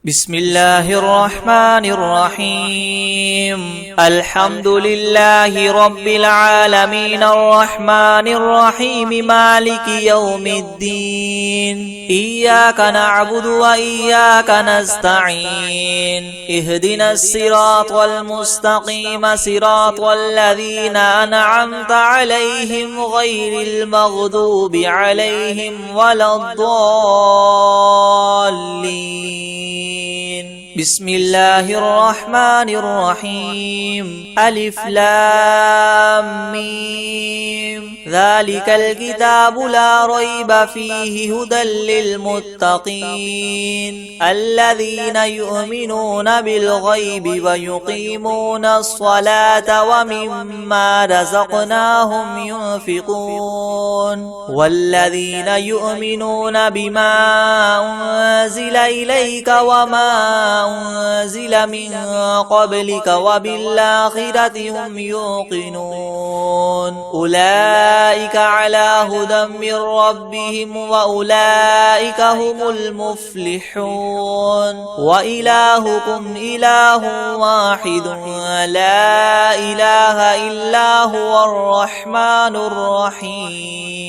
بسم الله الرحمن الرحيم الحمد لله رب العالمين الرحمن الرحيم مالك يوم الدين إياك نعبد وإياك نستعين اهدنا الصراط المستقيم صراط الذين أنعمت عليهم غير المغضوب عليهم ولا الضالين بسم الله الرحمن الرحيم ألف لام ميم ذلك الكتاب لا ريب فيه هدى للمتقين الذين يؤمنون بالغيب ويقيمون الصلاة ومما رزقناهم ينفقون والذين يؤمنون بما أنزل إليك وما أنزل من قبلك وبالآخرة هم يوقنون أولئك على هدى من ربهم وأولئك هم المفلحون وإلهكم إله واحد لا إله إلا هو الرحمن الرحيم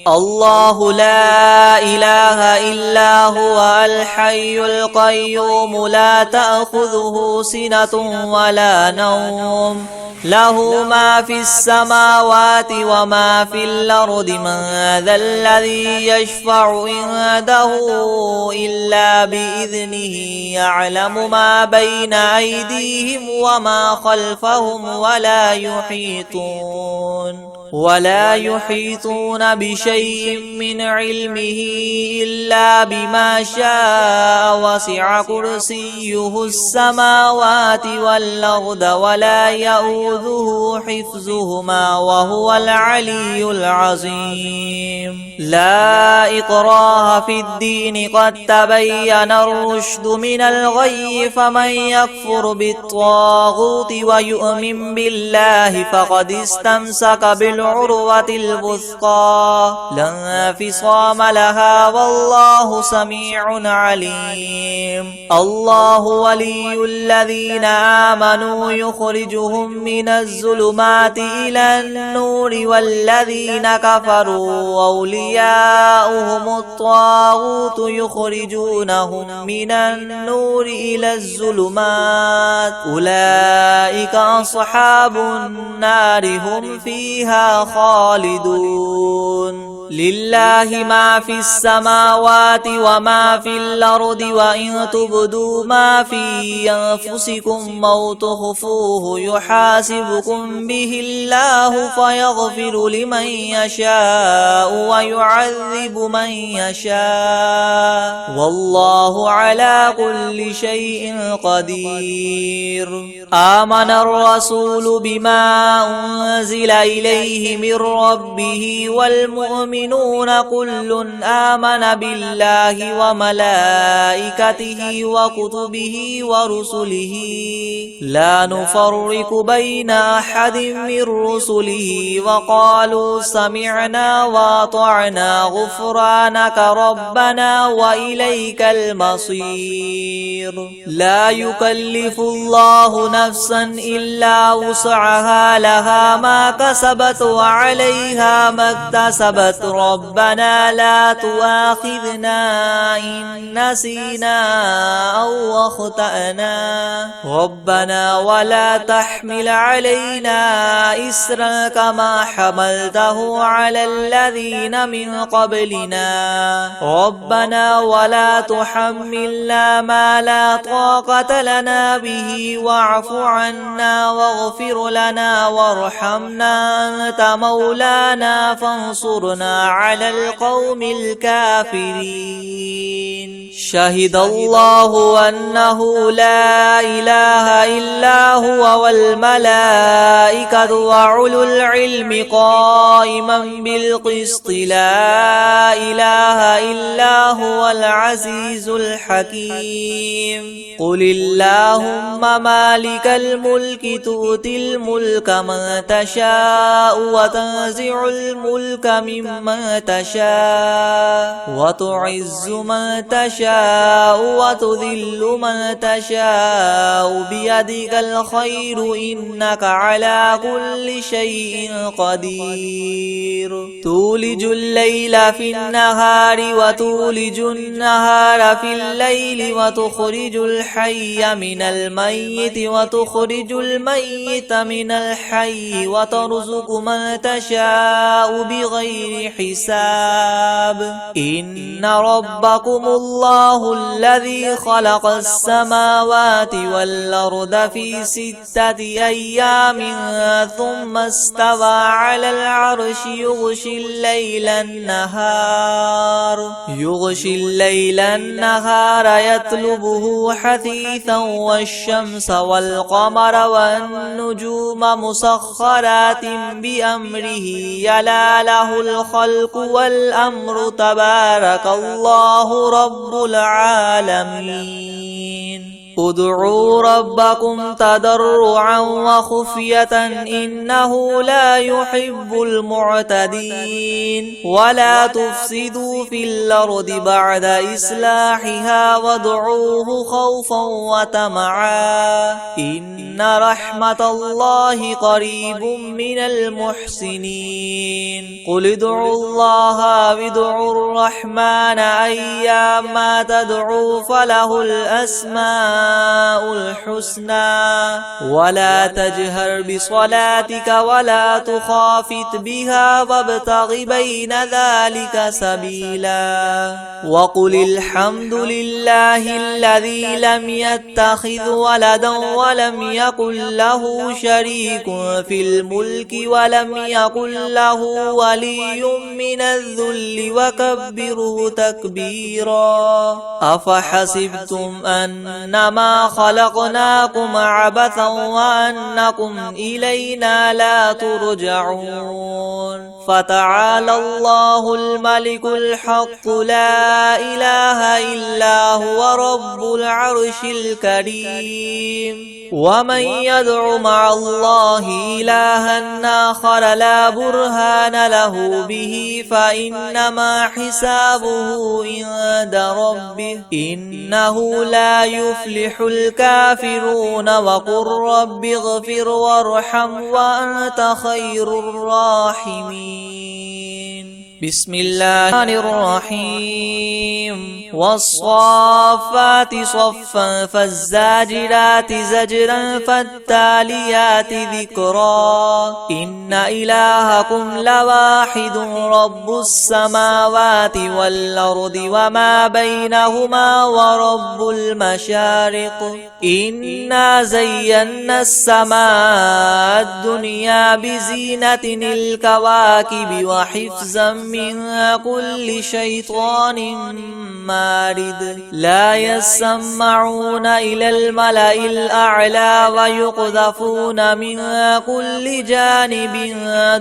الله لا إله إلا هو الحي القيوم لا تأخذه سنة ولا نوم له ما في السماوات وما في الأرض من ذا الذي يشفع عنده إلا بإذنه يعلم ما بين أيديهم وما خلفهم ولا يحيطون بشيء من علمه إلا بما شاء وسع كرسيه السماوات والأرض ولا يؤوده حفظهما وهو العلي العظيم لا إكراه في الدين قد تبين الرشد من الغي فمن يكفر بالطاغوت ويؤمن بالله فقد استمسك بالعروة الوثقى لا انفصام لها والله سميع عليم الله ولي الذين آمنوا يخرجهم من الظلمات إلى النور والذين كفروا أولياؤهم الطاغوت يخرجونهم من النور إلى الظلمات أولئك أصحاب النار هم فيها خالدون لله ما في السماوات وما في الأرض وإن تبدوا ما في أنفسكم أو تخفوه يحاسبكم به الله فيغفر لمن يشاء ويعذب من يشاء والله على كل شيء قدير آمن الرسول بما أنزل إليه من ربه والمؤمنون كل آمن بالله وملائكته وكتبه ورسله لا نفرق بين أحد من رسله وقالوا سمعنا وأطعنا غفرانك ربنا وإليك المصير لا يكلف الله نفسا إلا وسعها لها ما كسبت وعليها ما اكتسبت ربنا لا تؤاخذنا إن نسينا أو أخطأنا ربنا ولا تحمل علينا إسرا كما حملته على الذين من قبلنا ربنا ولا تحملنا ما لا طاقة لنا به واعف عنا واغفر لنا وارحمنا أنت مولانا فانصرنا على القوم الكافرين شهد الله أنه لا إله إلا هو والملائكة وأولو العلم قائما بالقسط لا إله إلا هو العزيز الحكيم قل اللهم مالك الملك تؤتي الملك من تشاء وتنزع الملك ممن تشاء وتعز من تشاء وتذل من تشاء بيدك الخير إنك على كل شيء قدير تولج الليل في النهار وتولج النهار في الليل وتخرج الحي من الميت وتخرج الميت من الحي وترزق من تشاء بغير حساب إن ربكم الله الذي خلق السماوات والأرض في 6 أيام ثم استوى على العرش يغشي الليل النهار يطلبه حثيثا والشمس والقمر والنجوم مسخرات بأمره يلا له الخلق والأمر تبارك الله رب العالمين ادعوا ربكم تضرعا وخفية إنه لا يحب المعتدين ولا تفسدوا في الأرض بعد إصلاحها وادعوه خوفا وطمعا إن رحمة الله قريب من المحسنين قل ادعوا الله وادعوا الرحمن أيما تدعوا فله الأسماء الحسنى ولا تجهر بصلاتك ولا تخافت بها وابتغ بين ذلك سبيلا وقل الحمد لله الذي لم يتخذ ولدا ولم يكن له شريك في الملك ولم يكن له ولي من الذل وكبره تكبيرا أفحسبتم أنما خلقناكم عبثا وأنكم إلينا لا ترجعون فتعالى الله الملك الحق لا إله إلا هو رب العرش الكريم ومن يدع مع الله إلها آخر لا برهان له به فإنما حسابه عند ربه إنه لا يفلح الكافرون وقل رب اغفر وارحم وأنت خير الراحمين بسم الله الرحيم والصافات صفا فالزاجرات زجرا فالتاليات ذكرا إن إلهكم لواحد رب السماوات والأرض وما بينهما ورب المشارق إنا زينا السماء الدنيا بزينة الكواكب وحفظا من كل شيطان مارد لا يسمعون إلى الملأ الأعلى ويقذفون من كل جانب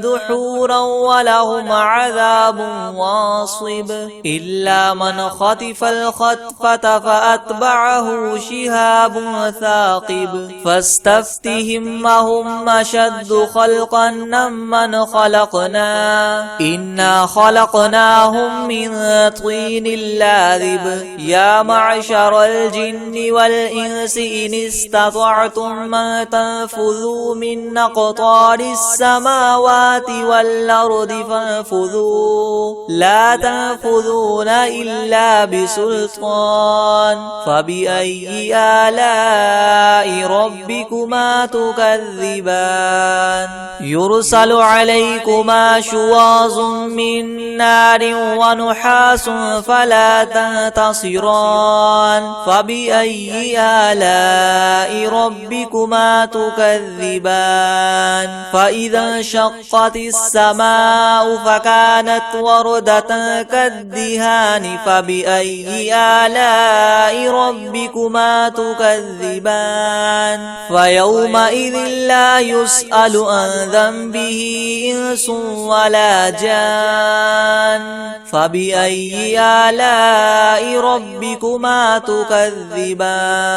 دحورا ولهم عذاب واصب إلا من خطف الخطفة فأتبعه شهاب ثاقب فاستفتهم هم أشد خلقا ممن خلقنا إنا خلقناهم من طين لازب يا معشر الجن والإنس إن استطعتم أن تنفذوا من أقطار السماوات والأرض فانفذوا لا تنفذون إلا بسلطان فبأي آلاء ربكما تكذبان يرسل عليكما شواظ من من نار ونحاس فلا تنتصران فبأي آلاء ربكما تكذبان فإذا انشقت السماء فكانت وردة كالدهان فبأي آلاء ربكما تكذبان فيومئذ لا يسأل عن ذنبه إنس ولا جان فبأي آلاء ربكما تكذبان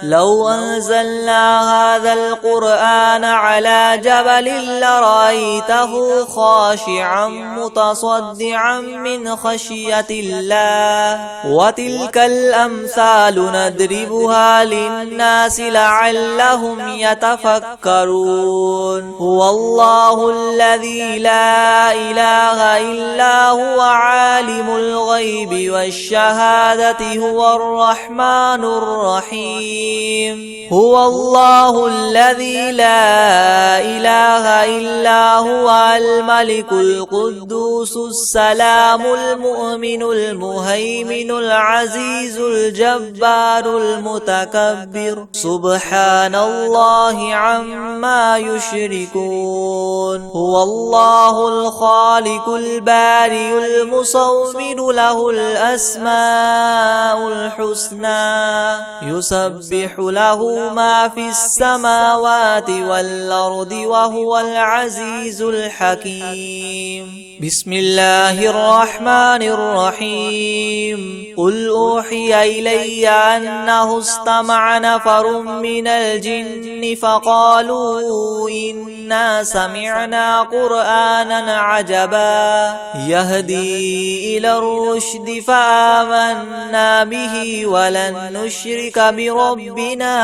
لو أنزلنا هذا القرآن على جبل لرأيته خاشعا متصدعا من خشية الله وتلك الأمثال نضربها للناس لعلهم يتفكرون هو الله الذي لا إله إلا هو عالم الغيب والشهادة هو الرحمن الرحيم هو الله الذي لا إله إلا هو الملك القدوس السلام المؤمن المهيمن العزيز الجبار المتكبر سبحان الله عما يشركون هو الله الخالق البارئ المصور له الأسماء الحسنى يسبح له ما في السماوات والأرض وهو العزيز الحكيم بسم الله الرحمن الرحيم قل أوحي إلي أنه استمع نفر من الجن فقالوا إنا سمعنا قرآنا عجبا يهدي إلى الرشد فآمنا به ولن نشرك بربنا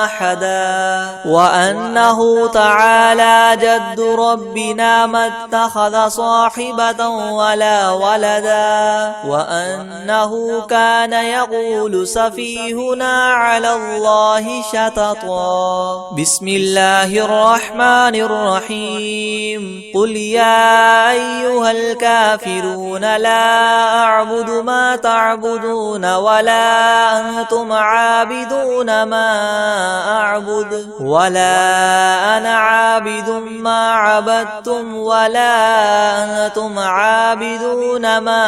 أحدا وأنه تعالى جد ربنا ما اتخذ صاحبة ولا ولدا وأنه كان يقول سفيهنا على الله شططا بسم الله الرحمن الرحيم قل يا أيها الكافرون لا أعبد ما تعبدون ولا أنتم عابدون ما أعبد ولا أنا عابد ما عبدتم ولا أنتم عابدون ما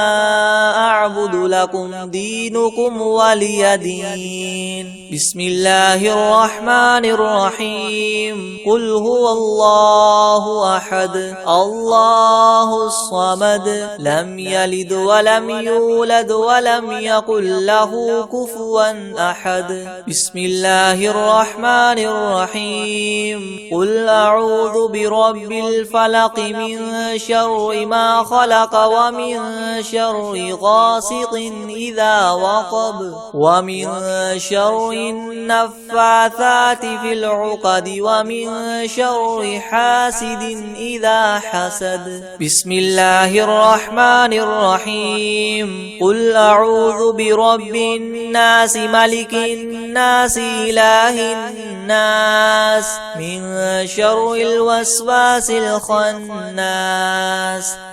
أعبد لكم دينكم ولي دين بسم الله الرحمن الرحيم قل هو الله أحد الله الصمد لم يلد ولم يولد ولم يكن له كفوا أحد بسم الله الرحمن الرحيم قل أعوذ برب الفلق من شر ما خلق ومن شر غاسق إذا وقب ومن شر النفاثات في العقد ومن شر حاسد إذا حسد بسم الله الرحمن الرحيم قل أعوذ برب الناس ملك الناس إله الناس من شر الوسواس الخناس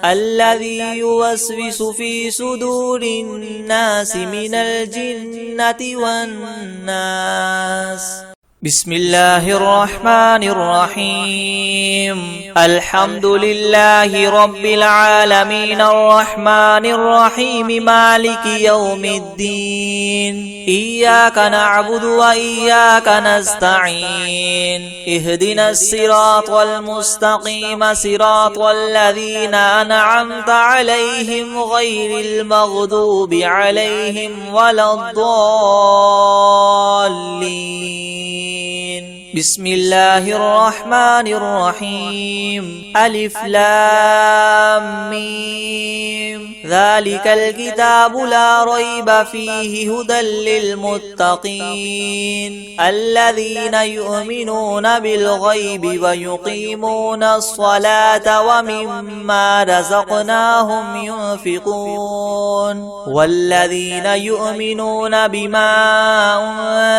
الذي يوسوس في صدور الناس من الجنة والناس بسم الله الرحمن الرحيم الحمد لله رب العالمين الرحمن الرحيم مالك يوم الدين إياك نعبد وإياك نستعين اهدنا الصراط المستقيم صراط الذين أنعمت عليهم غير المغضوب عليهم ولا الضالين بسم الله الرحمن الرحيم ألف لام ميم ذلك الكتاب لا ريب فيه هدى للمتقين الذين يؤمنون بالغيب ويقيمون الصلاة ومما رزقناهم ينفقون والذين يؤمنون بما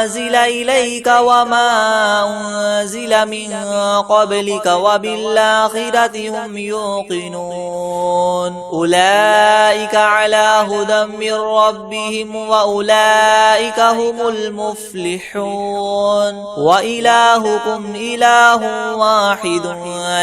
أنزل إليك وما أنزل من قبلك وبالآخرة هم يوقنون أولئك على هدى من ربهم وأولئك هم المفلحون وإلهكم إله واحد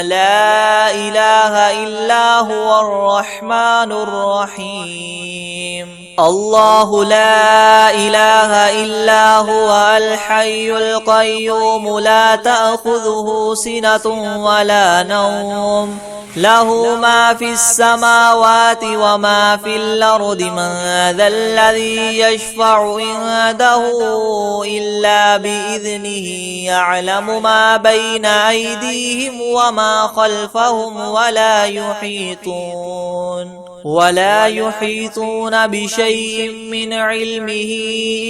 لا إله إلا هو الرحمن الرحيم الله لا إله إلا هو الحي القيوم لا تأخذه سنة ولا نوم له ما في السماوات وما في الأرض من ذا الذي يشفع عنده إلا بإذنه يعلم ما بين أيديهم وما خلفهم ولا يحيطون بشيء من علمه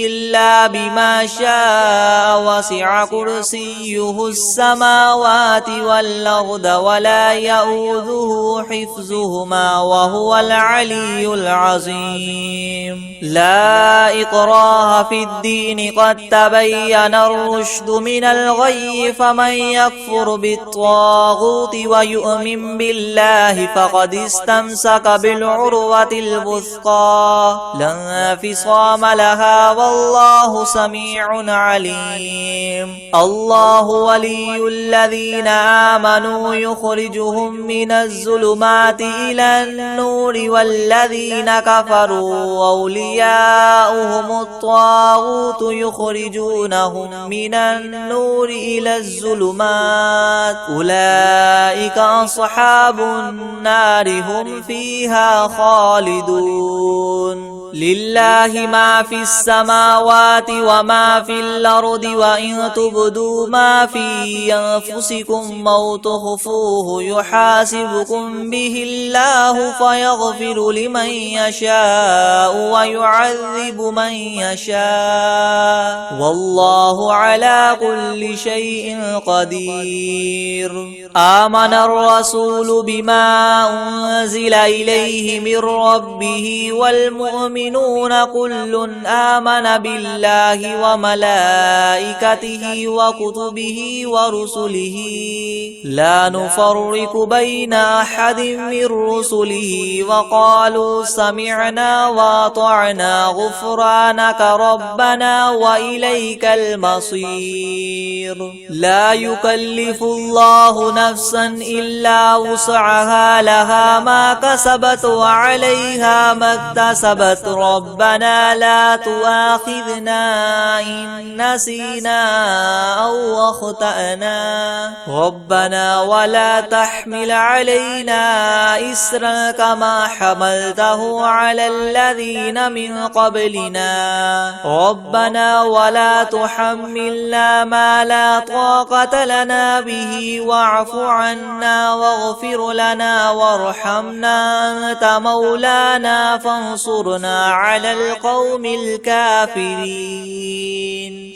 إلا بما شاء وسع كرسيه السماوات والأرض ولا يؤوده حفظهما وهو العلي العظيم لا إكراه في الدين قد تبين الرشد من الغي فمن يكفر بالطاغوت ويؤمن بالله فقد استمسك بالعروة الوثقى لا انفصام لها والله سميع عليم الله ولي الذين آمنوا يخرجهم من الظلمات إلى النور والذين كفروا أولياؤهم الطاغوت يخرجونهم من النور إلى الظلمات أولئك أصحاب النار هم فيها خالدون لله ما في السماوات وما في الأرض وإن تبدوا ما في أنفسكم أو تخفوه يحاسبكم به الله فيغفر لمن يشاء ويعذب من يشاء والله على كل شيء قدير آمن الرسول بما أنزل إليه من ربه والمؤمنون كل آمن بالله وملائكته وكتبه ورسله لا نفرق بين أحد من رسله وقالوا سمعنا وأطعنا غفرانك ربنا وإليك المصير لا يكلف الله نفسا إلا وسعها لها ما كسبت وعليها ما اكتسبت ربنا لا تؤاخذنا إن نسينا أو أخطأنا ربنا ولا تحمل علينا إسرا كما حملته على الذين من قبلنا ربنا ولا تحملنا ما لا طاقة لنا به واعف عنا واغفر لنا وارحمنا أنت مولانا فانصرنا على القوم الكافرين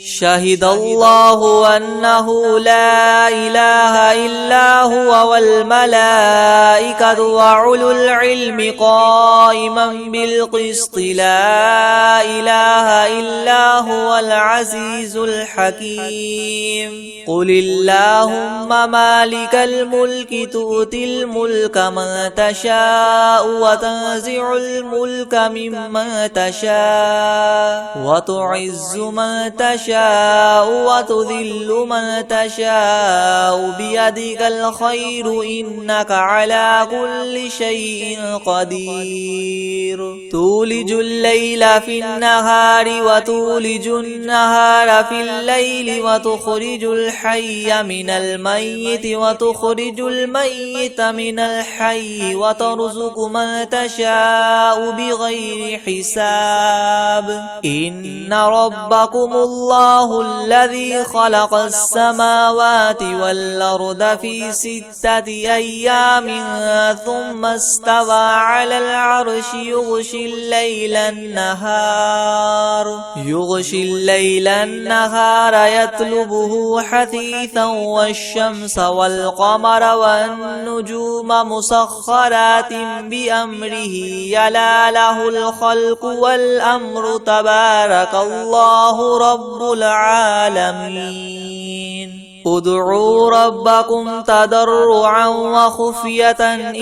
شهد الله أنه لا إله إلا هو والملائكة وأولو العلم قائما بالقسط لا إله إلا هو العزيز الحكيم قل اللهم مالك الملك تؤتي الملك من تشاء وتنزع الملك ممن تشاء وتعز من تشاء وتذل من تشاء بيدك الخير إنك على كل شيء قدير تولج الليل في النهار وتولج النهار في الليل وتخرج الحي من الميت وتخرج الميت من الحي وترزق من تشاء بغير حساب إن ربكم الله الذي خلق السماوات والأرض في 6 أيام ثم استوى على العرش يغشي الليل النهار يطلبه حثيثا والشمس والقمر والنجوم مسخرات بأمره يلا له الخلق والأمر تبارك الله رب العالمين ادعوا ربكم تضرعا وخفية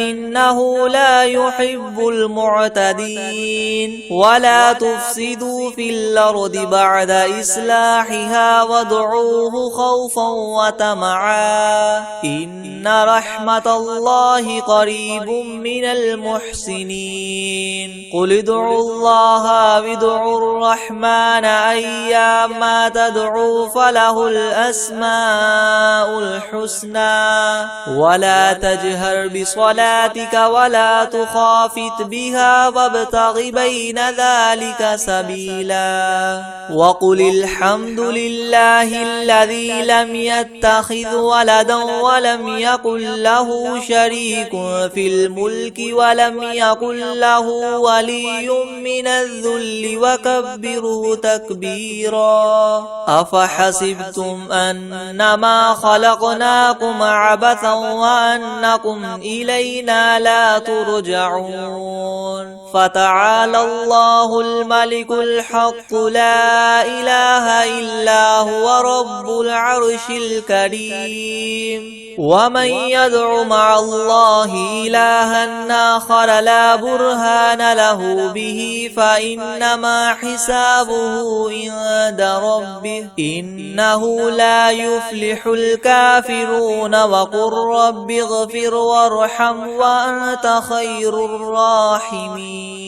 إنه لا يحب المعتدين ولا تفسدوا في الأرض بعد إصلاحها وادعوه خوفا وطمعا إن رحمة الله قريب من المحسنين قل ادعوا الله وادعوا الرحمن أيما تدعوا فله الأسماء الحسنى ولا تجهر بصلاتك ولا تخافت بها وابتغ بين ذلك سبيلا وقل الحمد لله الذي لم يتخذ ولدا ولم يكن له شريك في الملك ولم يكن له ولي من الذل وكبره تكبيرا أفحسبتم أنما خلقناكم عبثا وأنكم إلينا لا ترجعون فتعالى الله الملك الحق لا إله إلا هو رب العرش الكريم ومن يدع مع الله إلها آخر لا برهان له به فإنما حسابه عند ربه إنه لا يفلح الكافرون وقل رب اغفر وارحم وأنت خير الراحمين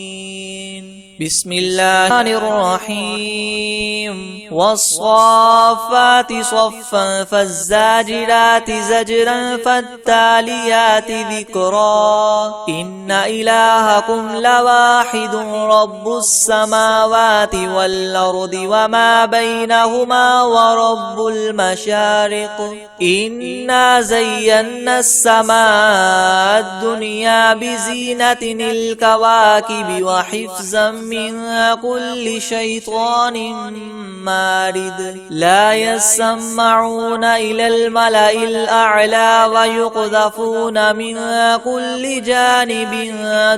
بسم الله الرحيم والصافات صفا فالزاجرات زجرا فالتاليات ذكرا إن إلهكم لواحد رب السماوات والأرض وما بينهما ورب المشارق إنا زينا السماء الدنيا بزينة الكواكب وحفظا من كل شيطان مارد لا يسمعون إلى الملأ الأعلى ويقذفون من كل جانب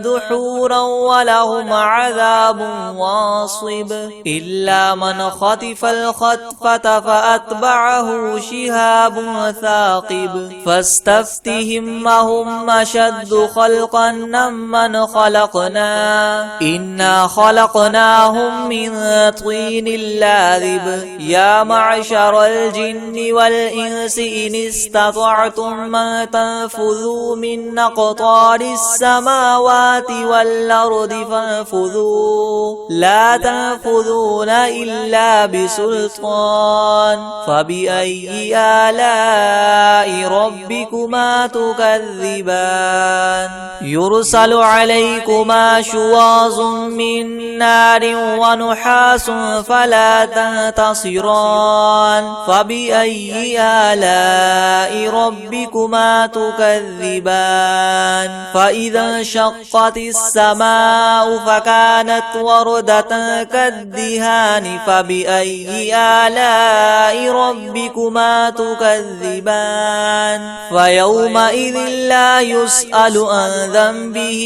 دحورا ولهم عذاب واصب إلا من خطف الخطفة فأتبعه شهاب ثاقب فاستفتهم أهم أشد خلقا ممن خلقنا إنا خلقناهم من طين لاذب يا معشر الجن والإنس إن استطعتم أن تنفذوا من أقطار السماوات والأرض فانفذوا لا تنفذون إلا بسلطان فبأي آلاء ربكما تكذبان يرسل عليكما شواظ من نار ونحاس فلا تنتصران فبأي آلاء ربكما تكذبان فإذا انشقت السماء فكانت وردة كالدهان فبأي آلاء ربكما تكذبان فيومئذ لا يسأل عن ذنبه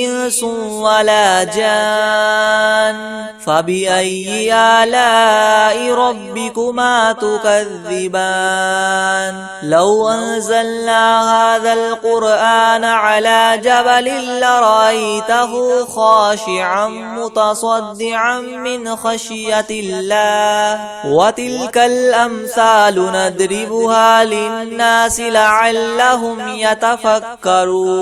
إنس ولا جان فبأي آلاء ربكما تكذبان لو أنزلنا هذا القرآن على جبل لرأيته خاشعا متصدعا من خشية الله وتلك الأمثال نضربها للناس لعلهم يتفكرون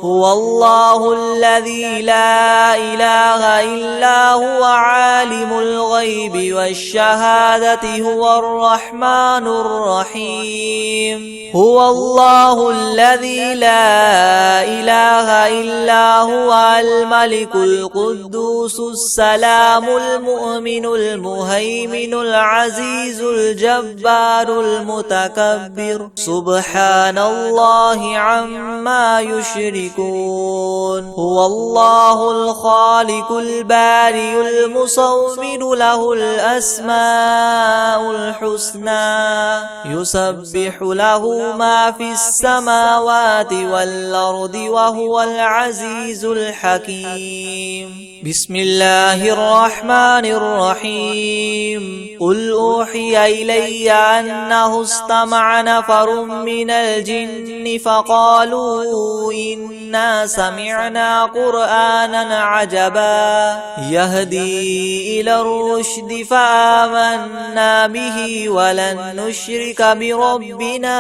هو الله الذي لا إله إلا هو عالم الغيب والشهادة هو الرحمن الرحيم هو الله الذي لا إله إلا هو الملك القدوس السلام المؤمن المهيمن العزيز الجبار المتكبر سبحان الله عما يشركون هو الله الخالق الخالق البارئ المصور له الأسماء الحسنى يسبح له ما في السماوات والأرض وهو العزيز الحكيم. بسم الله الرحمن الرحيم. قل أوحي إلي أنه استمع نفر من الجن فقالوا إنا سمعنا قرآنا عجبا يهدي إلى الرشد فآمنا به ولن نشرك بربنا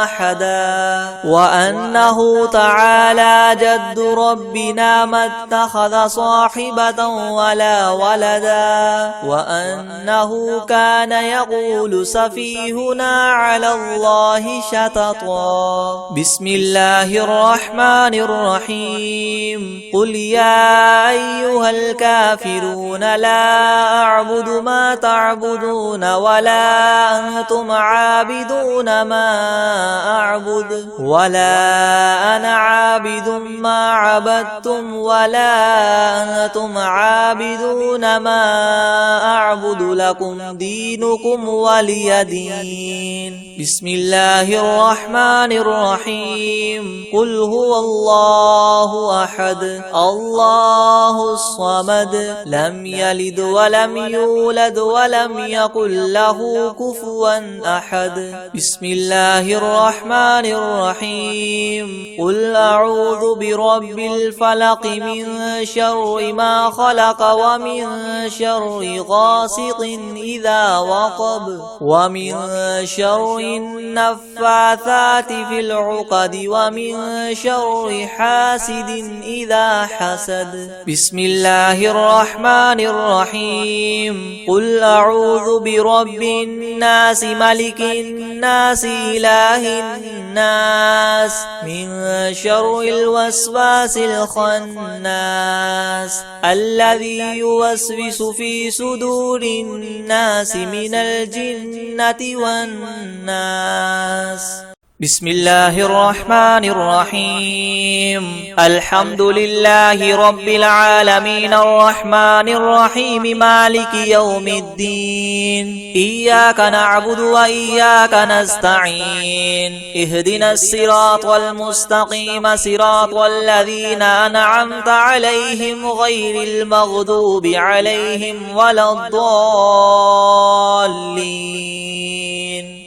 أحدا وأنه تعالى جد ربنا ما اتخذ صاحبة ولا ولدا وأنه كان يقول سفيهنا على الله شططا. بسم الله الرحمن الرحيم. قل يا أيها الكافرون لا أعبد ما تعبدون ولا أنتم عابدون ما أعبد ولا أنا عابد ما عبدتم ولا أنتم عابدون ما أعبد لكم دينكم ولي دين. بسم الله الرحمن الرحيم. قل هو الله أحد الله الصمد لم يلد ولم يولد ولم يكن له كفوا أحد. بسم الله الرحمن الرحيم. قل أعوذ برب الفلق من شر ما خلق ومن شر غاسق إذا وقب ومن شر النفاثات في العقد ومن شر حاسد إذا حسد. بسم الله الرحمن الرحيم. قل أعوذ برب الناس ملك الناس إله الناس من شر الوسواس الخناس الذي يوسوس في صدور الناس من الجنة والناس. بسم الله الرحمن الرحيم. الحمد لله رب العالمين الرحمن الرحيم مالك يوم الدين إياك نعبد وإياك نستعين اهدنا الصراط المستقيم صراط الذين أنعمت عليهم غير المغضوب عليهم ولا الضالين.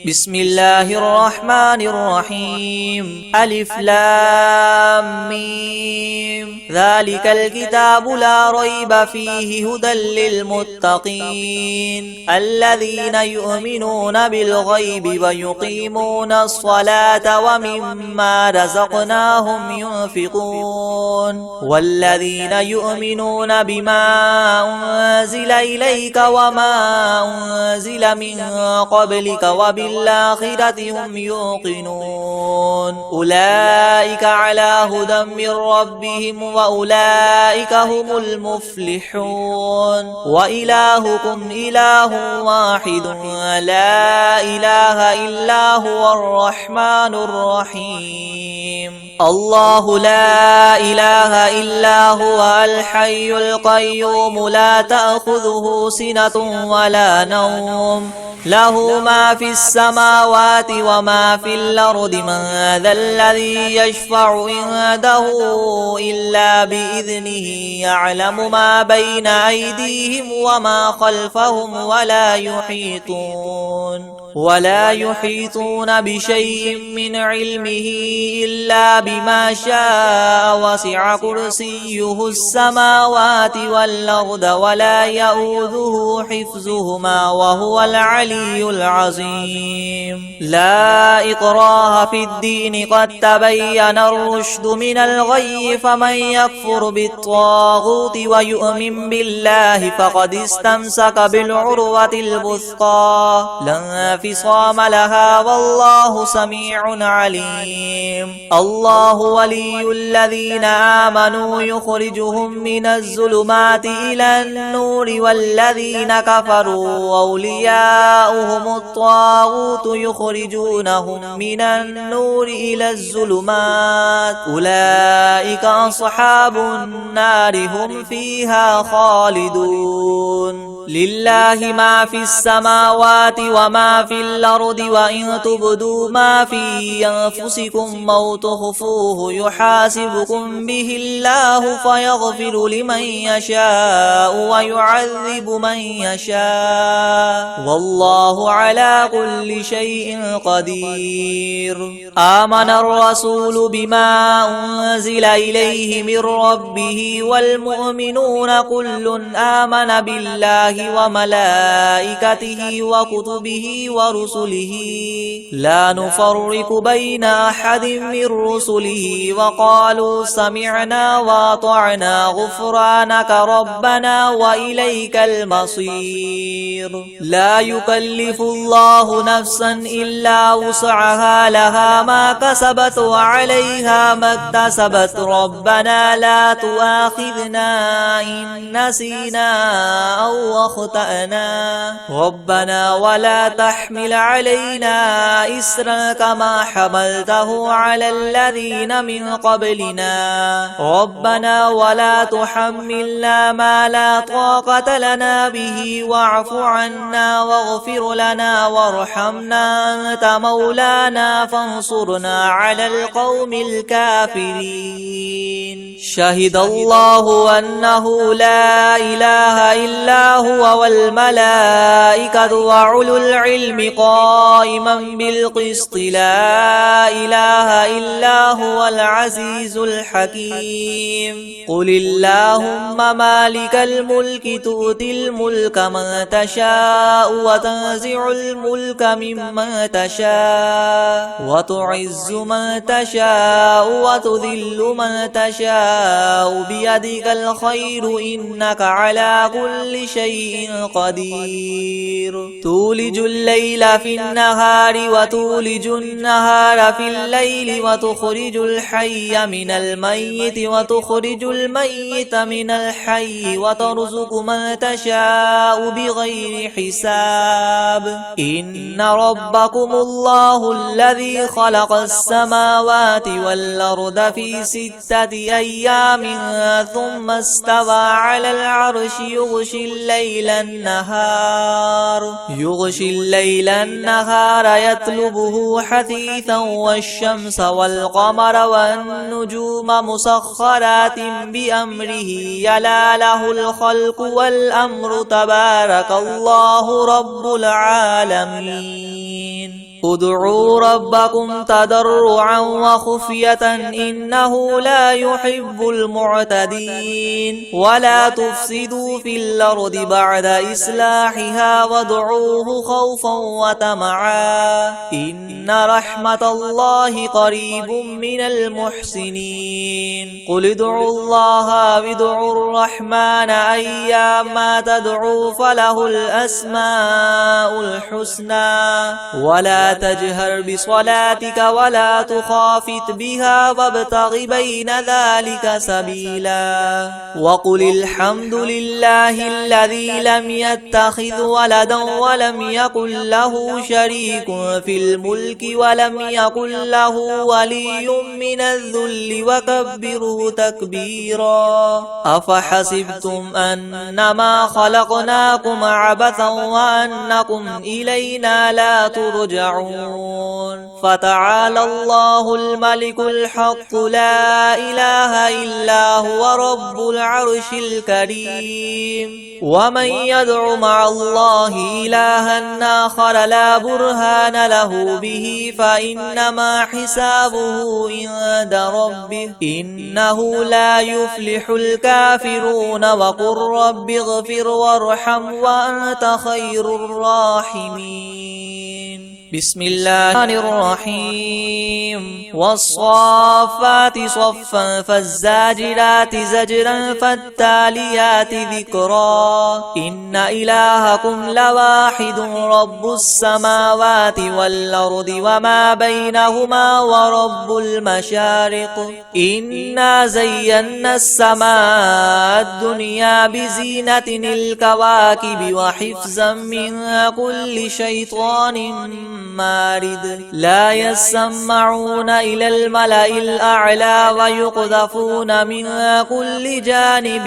بسم الله الرحمن الرحيم. ألف لام ميم ذلك الكتاب لا ريب فيه هدى للمتقين الذين يؤمنون بالغيب ويقيمون الصلاة ومما رزقناهم ينفقون والذين يؤمنون بما أنزل إليك وما أنزل من قبلك وبالآخرة هم يوقنون أولئك على هدى من ربهم وأولئك هم المفلحون. وإلهكم إله واحد لا إله إلا هو الرحمن الرحيم. الله لا إله إلا هو الحي القيوم لا تأخذه سنة ولا نوم له ما في السماوات وما في الأرض من ذا الذي يشفع عنده إلا بإذنه يعلم ما بين أيديهم وما خلفهم ولا يحيطون بشيء من علمه إلا بما شاء وسع كرسيه السماوات والأرض ولا يؤوده حفظهما وهو العلي العظيم. لا إكراه في الدين قد تبين الرشد من الغي فمن يكفر بالطاغوت ويؤمن بالله فقد استمسك بالعروة الوثقى لا انفصام لها والله سميع عليم. الله ولي الذين آمنوا يخرجهم من الظلمات إلى النور والذين كفروا أولياؤهم الطاغوت يخرجونهم من النور إلى الظلمات أولئك أصحاب النار هم فيها خالدون. لله ما في السماوات وما في الأرض وإن تبدوا ما في أنفسكم أو تخفوه يحاسبكم به الله فيغفر لمن يشاء ويعذب من يشاء والله على كل شيء قدير. آمن الرسول بما أنزل إليه من ربه والمؤمنون كل آمن بالله وملائكته وكتبه ورسله لا نفرق بين أحد من رسله وقالوا سمعنا وأطعنا غفرانك ربنا وإليك المصير. لا يكلف الله نفسا إلا وسعها لها ما كسبت وعليها ما اكتسبت ربنا لا تؤاخذنا إن نسينا أو أخطأنا ربنا ولا تحمل علينا إسرا كما حملته على الذين من قبلنا ربنا ولا تحملنا ما لا طاقة لنا به واعف عنا واغفر لنا وارحمنا أنت مولانا فانصرنا على القوم الكافرين. شهد الله أنه لا إله إلا هو والملائكة وأولو العلم قائما بالقسط لا إله إلا هو العزيز الحكيم. قل اللهم مالك الملك تؤتي الملك من تشاء وتنزع الملك ممن تشاء وتعز من تشاء وتذل من تشاء بيدك الخير إنك على كل شيء قدير. تولج الليل في النهار وتولج النهار في الليل وتخرج الحي من الميت وتخرج الميت من الحي وترزق من تشاء بغير حساب. إن ربكم الله الذي خلق السماوات والأرض في 6 أيام ثم استوى على العرش يغشي الليل النهار يطلبه حثيثا والشمس والقمر والنجوم مسخرات بأمره يلا له الخلق والأمر تبارك الله رب العالمين. ادعوا ربكم تضرعا وخفية إنه لا يحب المعتدين. ولا تفسدوا في الأرض بعد إصلاحها وادعوه خوفا وطمعا إن رحمة الله قريب من المحسنين. قل ادعوا الله وادعوا الرحمن أيما تدعوا فله الأسماء الحسنى. ولا تجهر بصلاتك ولا تخافت بها وابتغ بين ذلك سبيلا. وقل الحمد لله الذي لم يتخذ ولدا ولم يكن له شريك في الملك ولم يكن له ولي من الذل وكبره تكبيرا. أفحسبتم أنما خلقناكم عبثا وأنكم إلينا لا ترجعون. فتعالى الله الملك الحق لا إله إلا هو رب العرش الكريم. ومن يدع مع الله إلها آخر لا برهان له به فإنما حسابه عند ربه إنه لا يفلح الكافرون. وقل رب اغفر وارحم وأنت خير الراحمين. بسم الله الرحيم والصافات صفا فالزاجرات زجرا فالتاليات ذكرا إن إلهكم لواحد رب السماوات والأرض وما بينهما ورب المشارق إنا زينا السماء الدنيا بزينة الكواكب وحفظا من كل شيطان مارد لا يسمعون إلى الملأ الأعلى ويقذفون من كل جانب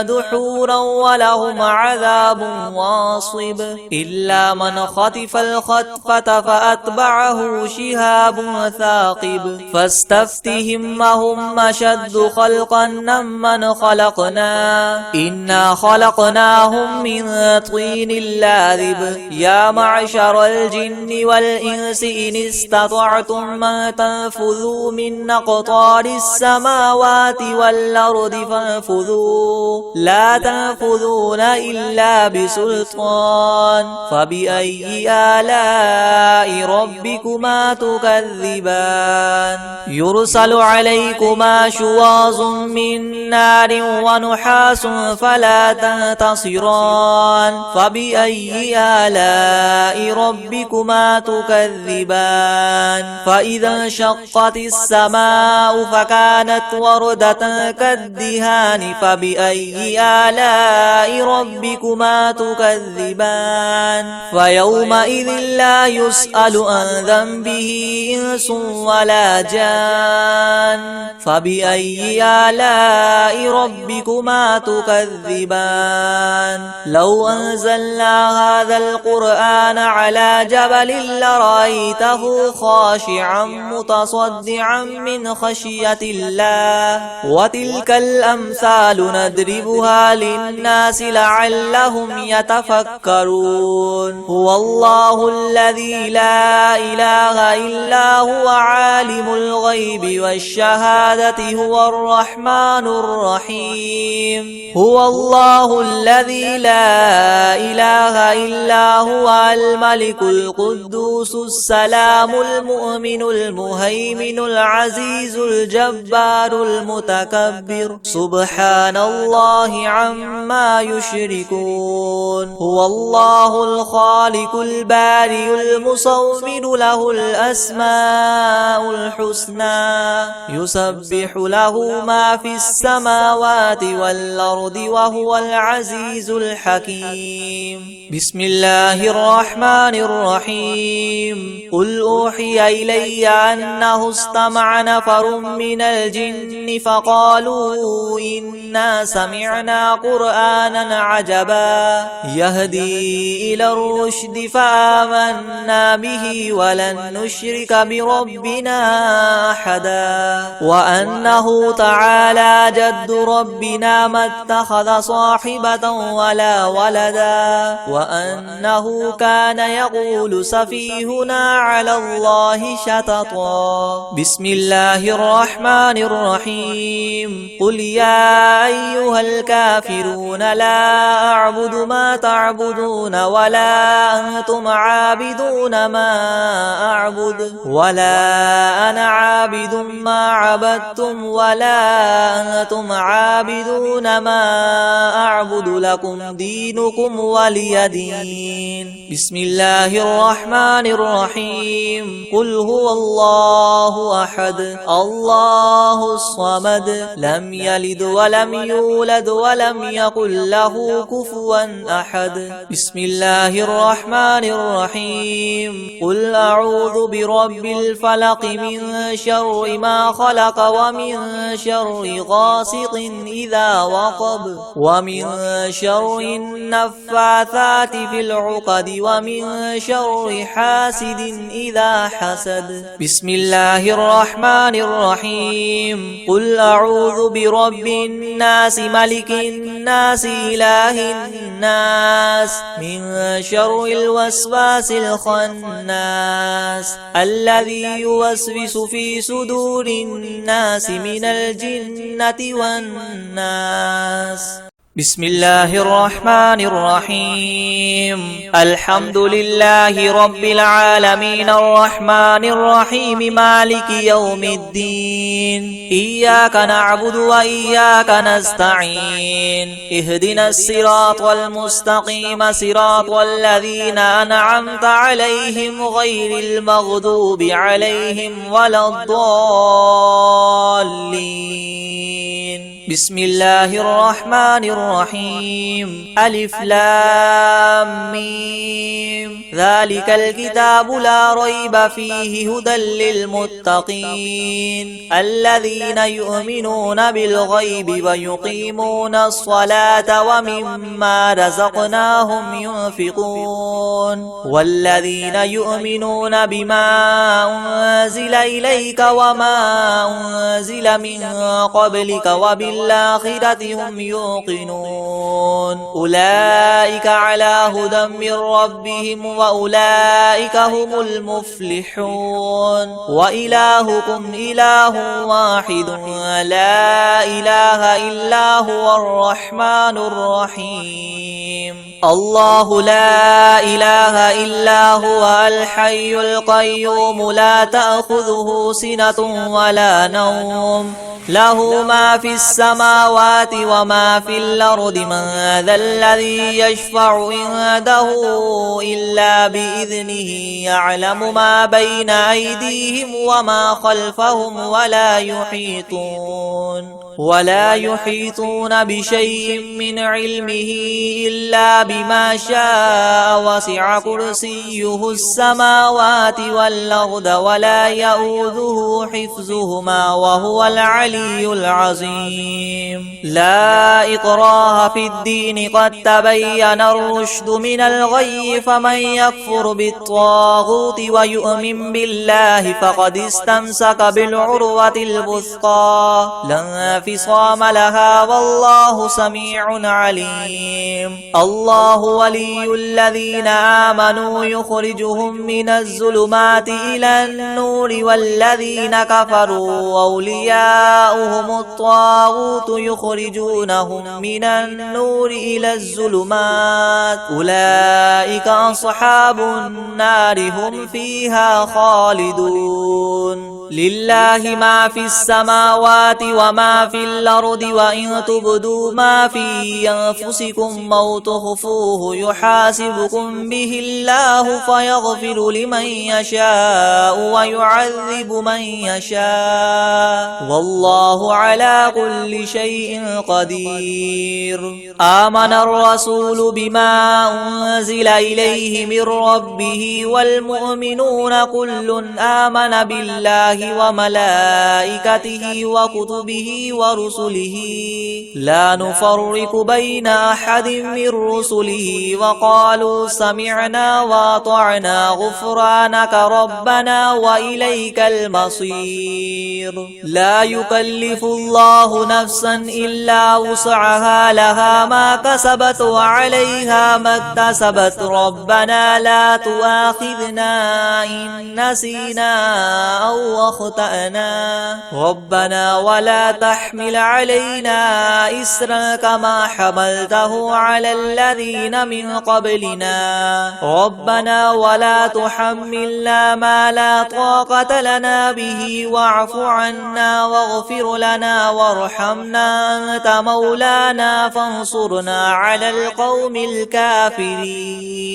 دحورا ولهم عذاب واصب إلا من خطف الخطفة فأتبعه شهاب ثاقب فاستفتهم هم أشد خلقا ممن خلقنا إنا خلقناهم من طين لاذب يا معشر الجن والإنس إن استطعتم أن تنفذوا من أقطار السماوات والأرض فانفذوا لا تنفذون إلا بسلطان فبأي آلاء ربكما تكذبان يرسل عليكما شواظ من نار ونحاس فلا تنتصران فبأي آلاء ربكما تكذبان فإذا انشقت السماء فكانت وردة كالدهان فبأي آلاء ربكما تكذبان فيومئذ لا يسأل عن ذنبه إنس ولا جان فبأي آلاء ربكما تكذبان لو أنزلنا هذا القرآن على جبل لرأيته خاشعا متصدعا من خشية الله وتلك الأمثال نضربها للناس لعلهم يتفكرون هو الله الذي لا إله إلا هو عالم الغيب والشهادة هو الرحمن الرحيم هو الله الذي لا إله إلا هو الملك القدوس السلام المؤمن المهيمن العزيز الجبار المتكبر سبحان الله عما يشركون هو الله الخالق البارئ المصور له الأسماء الحسنى يسبح له ما في السماوات والأرض وهو العزيز الحكيم بسم الله الرحمن الرحيم قل أوحي إلي أنه استمع نفر من الجن فقالوا إنا سمعنا قرآنا عجبا يهدي إلى الرشد فآمنا به ولن نشرك بربنا أحدا وأنه تعالى جد ربنا ما اتخذ صاحبة ولا ولدا وأنه كان يقول سفيهنا على الله شططا بسم الله الرحمن الرحيم قل يا أيها الكافرون لا أعبد ما تعبدون ولا أنتم عابدون ما أعبد ولا أنا عابد ما عبدتم ولا أنتم عابدون ما أعبد لكم دينكم ولي دين بسم الله الرحمن الرحيم قل هو الله أحد الله الصمد لم يلد ولم يولد ولم يكن له كفوا أحد بسم الله الرحمن الرحيم قل أعوذ برب الفلق من شر ما خلق ومن شر غاسق إذا وقب ومن شر النفاثات في العقد ومن شر حاسد إذا حسد بسم الله الرحمن الرحيم قل أعوذ برب الناس ملك الناس إله الناس من شر الوسواس الخناس الذي يوسوس في صدور الناس من الجنة والناس بسم الله الرحمن الرحيم الحمد لله رب العالمين الرحمن الرحيم مالك يوم الدين إياك نعبد وإياك نستعين اهدنا الصراط المستقيم صراط الذين أنعمت عليهم غير المغضوب عليهم ولا الضالين بسم الله الرحمن الرحيم ألف لام ميم ذلك الكتاب لا ريب فيه هدى للمتقين الذين يؤمنون بالغيب ويقيمون الصلاة ومما رزقناهم ينفقون والذين يؤمنون بما أنزل إليك وما أنزل من قبلك وبالآخرة هم يوقنون أولئك على هدى من ربهم وأولئك هم المفلحون وإلهكم إله واحد لا إله إلا هو الرحمن الرحيم الله لا إله إلا هو الحي القيوم لا تأخذه سنة ولا نوم له ما في السماوات وما في الأرض من ذا الذي يشفع عنده إلا بإذنه يعلم ما بين أيديهم وما خلفهم ولا يحيطون بشيء من علمه إلا بما شاء وسع كرسيه السماوات والأرض ولا يؤوده حفظهما وهو العلي العظيم لا إكراه في الدين قد تبين الرشد من الغي فمن يكفر بالطاغوت ويؤمن بالله فقد استمسك بالعروة الوثقى لا انفصام لها والله سميع عليم الله ولي الذين آمنوا يخرجهم من الظلمات إلى النور والذين كفروا أولياؤهم الطاغوت يخرجونهم من النور إلى الظلمات أولئك أصحاب النار هم فيها خالدون لله ما في السماوات وما في الأرض وإن تبدوا ما في أنفسكم أو تخفوه يحاسبكم به الله فيغفر لمن يشاء ويعذب من يشاء والله على كل شيء قدير آمن الرسول بما أنزل إليه من ربه والمؤمنون كل آمن بالله وملائكته وكتبه ورسله لا نفرق بين أحد من رسله وقالوا سمعنا وأطعنا غفرانك ربنا وإليك المصير لا يكلف الله نفسا إلا وسعها لها ما كسبت وعليها ما اكتسبت ربنا لا تؤاخذنا إن نسينا أو أخطأنا ربنا ولا تحمل علينا إسرا كما حملته على الذين من قبلنا ربنا ولا تحملنا ما لا طاقة لنا به واعف عنا واغفر لنا وارحمنا أنت مولانا فانصرنا على القوم الكافرين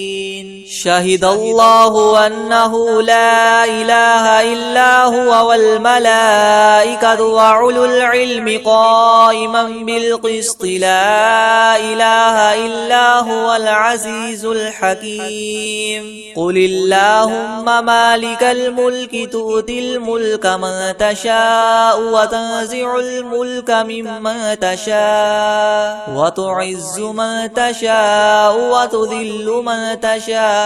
شهد الله أنه لا إله إلا هو والملائكة وأولو العلم قائما بالقسط لا إله إلا هو العزيز الحكيم قل اللهم مالك الملك تؤتي الملك من تشاء وتنزع الملك ممن تشاء وتعز من تشاء وتذل من تشاء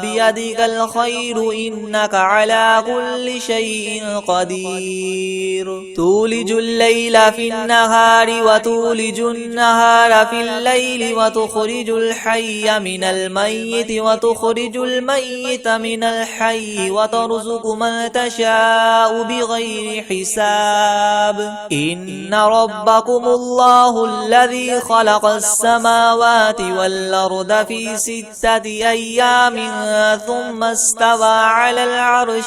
بيدك الخير إنك على كل شيء شيء قدير تولج الليل في النهار وتولج النهار في الليل وتخرج الحي من الميت وتخرج الميت من الحي وترزق من تشاء بغير حساب إن ربكم الله الذي خلق السماوات والأرض في 6 أيام ثم استوى على العرش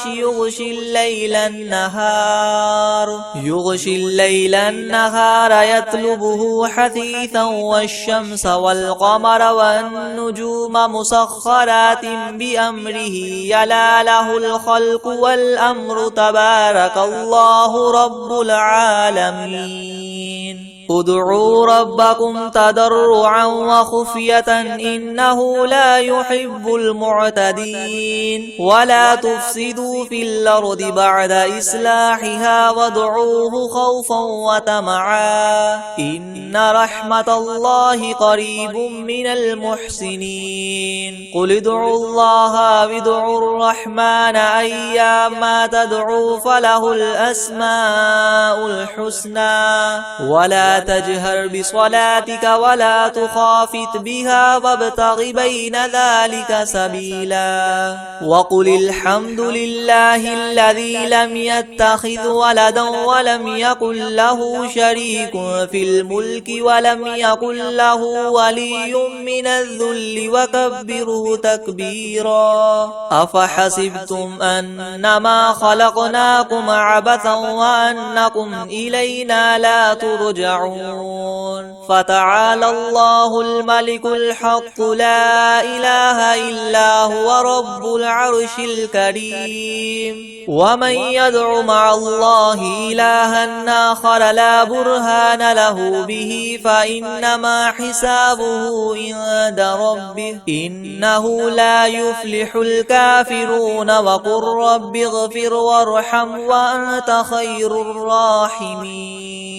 يغشي الليل النهار يطلبه حثيثا والشمس والقمر والنجوم مسخرات بأمره يلا له الخلق والأمر تبارك الله رب العالمين ادعوا ربكم تضرعا وخفية إنه لا يحب المعتدين ولا تفسدوا في الأرض بعد إصلاحها وادعوه خوفا وطمعا إن رحمة الله قريب من المحسنين قل ادعوا الله وادعوا الرحمن أيما تدعوا فله الأسماء الحسنى ولا تجهر بصلاتك ولا تخافت بها وابتغ بين ذلك سبيلا وقل الحمد لله الذي لم يتخذ ولدا ولم يكن له شريك في الملك ولم يكن له ولي من الذل وكبره تكبيرا أفحسبتم أنما خلقناكم عبثا وأنكم إلينا لا ترجعون فتعالى الله الملك الحق لا إله إلا هو رب العرش الكريم ومن يدع مع الله إلها آخر لا برهان له به فإنما حسابه عند ربه إنه لا يفلح الكافرون وقل رب اغفر وارحم وأنت خير الراحمين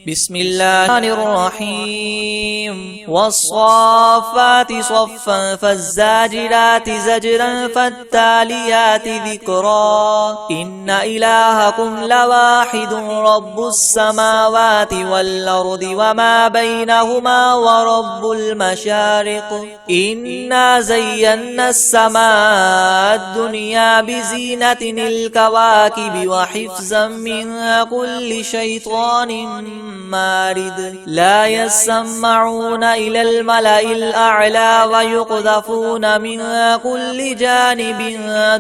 بسم الله الرحيم والصافات صفا فالزاجرات زجرا فالتاليات ذكرا إن إلهكم لواحد رب السماوات والأرض وما بينهما ورب المشارق إنا زينا السماء الدنيا بزينة الكواكب وحفظا من كل شيطان مارد لا يسمعون إلى الملأ الأعلى ويقذفون من كل جانب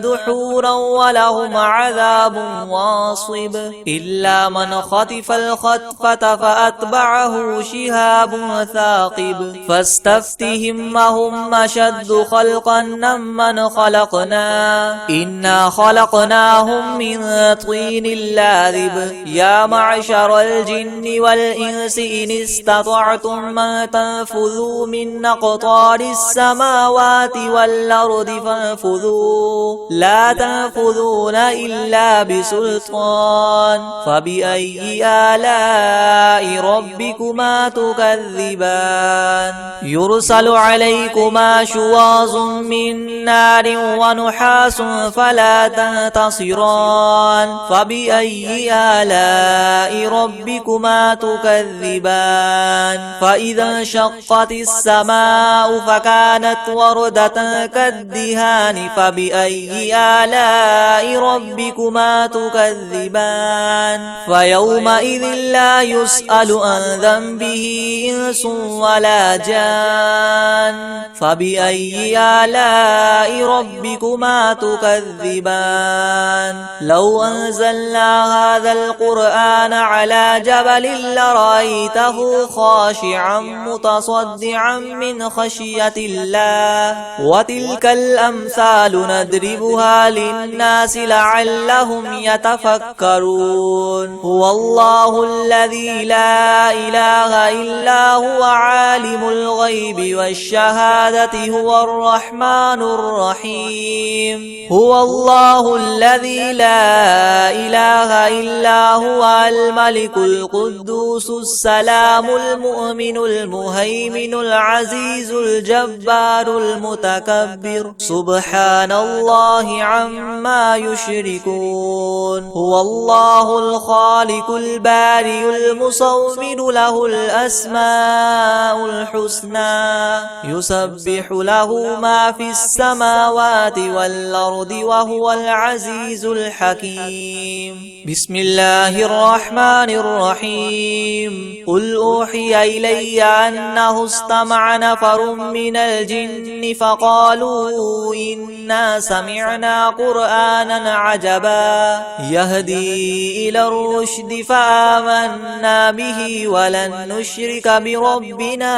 دحورا ولهم عذاب واصب إلا من خطف الخطفة فأتبعه شهاب ثاقب فاستفتهم هم أشد خلقا ممن خلقنا إنا خلقناهم من طين لاذب يا معشر الجن والإنس إن استطعتم أن تنفذوا من أقطار السماوات والأرض فانفذوا لا تنفذون إلا بسلطان فبأي آلاء ربكما تكذبان يرسل عليكما شواظ من نار ونحاس فلا تنتصران فبأي آلاء ربكما تكذبان فإذا انشقت السماء فكانت وردة كالدهان فبأي آلاء ربكما تكذبان فيومئذ لا يسأل عن ذنبه إنس ولا جان فبأي آلاء ربكما تكذبان لو أنزلنا هذا القرآن على جبل لرأيته خاشعا متصدعا من خشية الله وتلك الأمثال نضربها للناس لعلهم يتفكرون هو الله الذي لا إله إلا هو عالم الغيب والشهادة هو الرحمن الرحيم هو الله الذي لا إله إلا هو الملك القدوس القدوس السلام المؤمن المهيمن العزيز الجبار المتكبر سبحان الله عما يشركون. هو الله الخالق البارئ المصور له الأسماء الحسنى يسبح له ما في السماوات والأرض وهو العزيز الحكيم. بسم الله الرحمن الرحيم. قل أوحي إلي أنه استمع نفر من الجن فقالوا إنا سمعنا قرآنا عجبا يهدي إلى الرشد فآمنا به ولن نشرك بربنا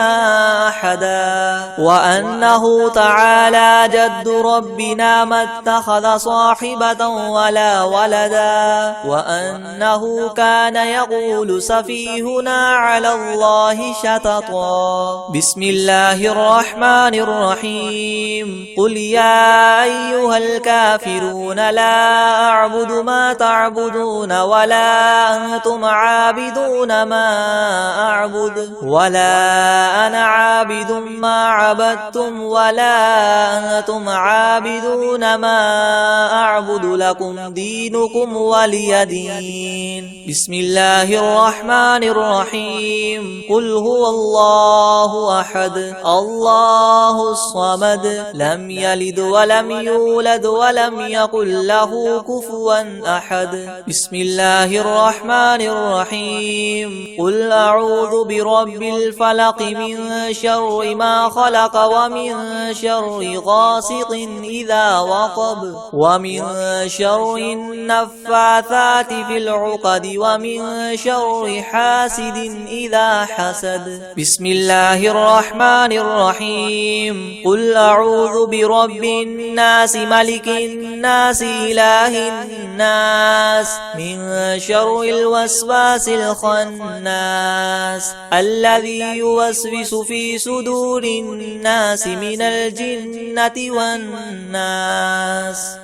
أحدا وأنه تعالى جد ربنا ما اتخذ صاحبة ولا ولدا وأنه كان يقول سفيهنا على الله شططا. بسم الله الرحمن الرحيم. قل يا أيها الكافرون لا أعبد ما تعبدون ولا أنتم عابدون ما أعبد ولا أنا عابد ما عبدتم ولا أنتم عابدون ما أعبد لكم دينكم ولي دين. بسم الله الرحمن الرحيم. قل هو الله أحد الله الصمد لم يلد ولم يولد ولم يكن له كفوا أحد. بسم الله الرحمن الرحيم. قل أعوذ برب الفلق من شر ما خلق ومن شر غاسق إذا وقب ومن شر النفاثات في العقد ومن شر حاسد إذا حسد. بسم الله الرحمن الرحيم. قل أعوذ برب الناس ملك الناس إله الناس من شر الوسواس الخناس الذي يوسوس في صدور الناس من الجنة والناس.